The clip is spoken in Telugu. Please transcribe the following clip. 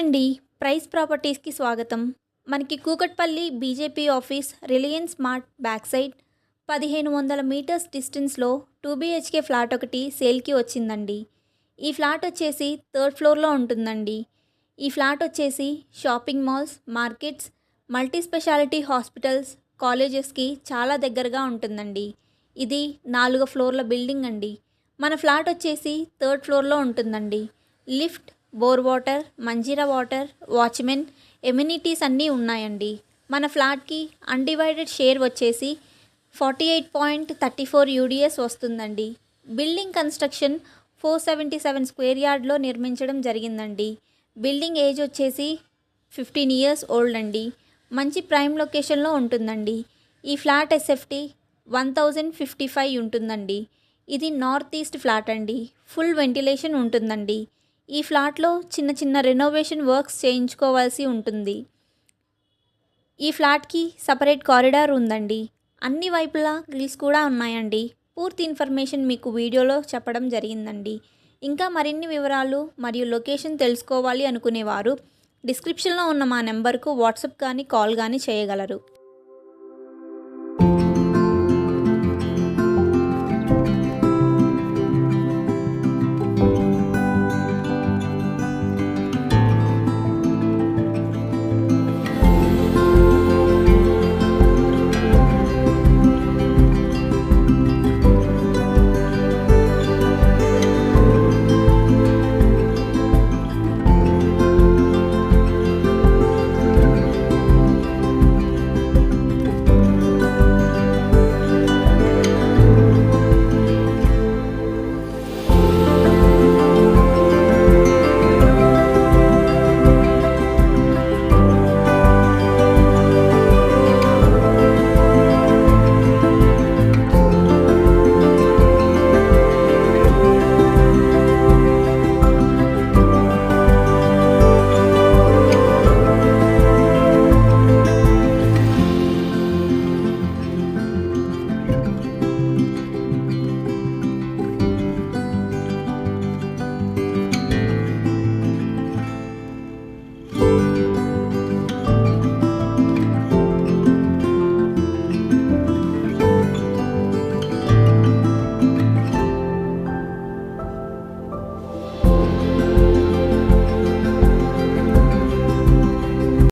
అండి. ప్రైస్ ప్రాపర్టీస్‌కి స్వాగతం. మనకి Kukatpally BJP office, Reliance mart back side 1500 metres డిస్టెన్స్‌లో 2 బీహెచ్‌కే ఫ్లాట్ ఒకటి సేల్‌కి వచ్చిందండి. ఈ ఫ్లాట్ వచ్చేసి థర్డ్ ఫ్లోర్‌లో ఉంటుందండి. ఈ ఫ్లాట్ వచ్చేసి shopping malls, markets, multi speciality hospitals, కాలేజెస్‌కి చాలా దగ్గరగా ఉంటుందండి. ఇది 4 ఫ్లోర్ల బిల్డింగ్ అండి. మన ఫ్లాట్ వచ్చేసి థర్డ్ ఫ్లోర్‌లో ఉంటుందండి. Lift, bore water, Manjeera water, watchman, amenities అన్నీ ఉన్నాయండి. మన ఫ్లాట్కి అన్డివైడెడ్ షేర్ వచ్చేసి 48.34 యూడిఎస్ వస్తుందండి. బిల్డింగ్ కన్స్ట్రక్షన్ 477 స్క్వేర్ యార్డ్లో నిర్మించడం జరిగిందండి. బిల్డింగ్ ఏజ్ వచ్చేసి 15 ఇయర్స్ ఓల్డ్ అండి. మంచి ప్రైమ్ లొకేషన్లో ఉంటుందండి. ఈ ఫ్లాట్ ఎస్ఎఫ్టీ 1055 ఉంటుందండి. ఇది నార్త్ ఈస్ట్ ఫ్లాట్ అండి. ఫుల్ వెంటిలేషన్ ఉంటుందండి. ఈ ఫ్లాట్లో చిన్న చిన్న రెనోవేషన్ వర్క్స్ చేయించుకోవాల్సి ఉంటుంది. ఈ ఫ్లాట్కి సపరేట్ కారిడార్ ఉందండి. అన్ని వైపులా గ్రిల్స్ కూడా ఉన్నాయండి. పూర్తి ఇన్ఫర్మేషన్ మీకు వీడియోలో చెప్పడం జరిగిందండి. ఇంకా మరిన్ని వివరాలు మరియు లొకేషన్ తెలుసుకోవాలి అనుకునేవారు డిస్క్రిప్షన్లో ఉన్న మా నెంబర్కు వాట్సాప్ కానీ కాల్ కానీ చేయగలరు.